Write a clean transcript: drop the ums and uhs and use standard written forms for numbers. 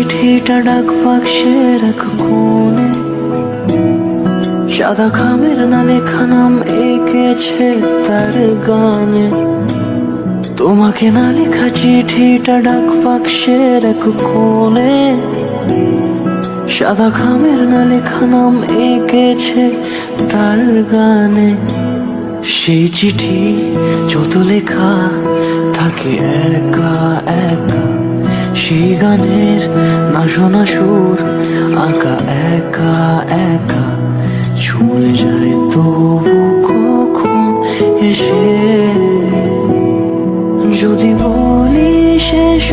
চিঠিটা ডাক বাক্সের এক কোণে, সাদা খামের না লেখা নাম এঁকেছে তার গানে। তোমাকে না লেখা চিঠিটা ডাক বাক্সের এক কোণে, সাদা খামের না লেখা নাম এঁকেছে তার গানে। সেই চিঠি যত লেখা থাকে একা একা, সেই গানের না শোনা সুর আঁকা একা একা, ছুঁয়ে যায় তবু কখন এসে। যদি বলি শেষ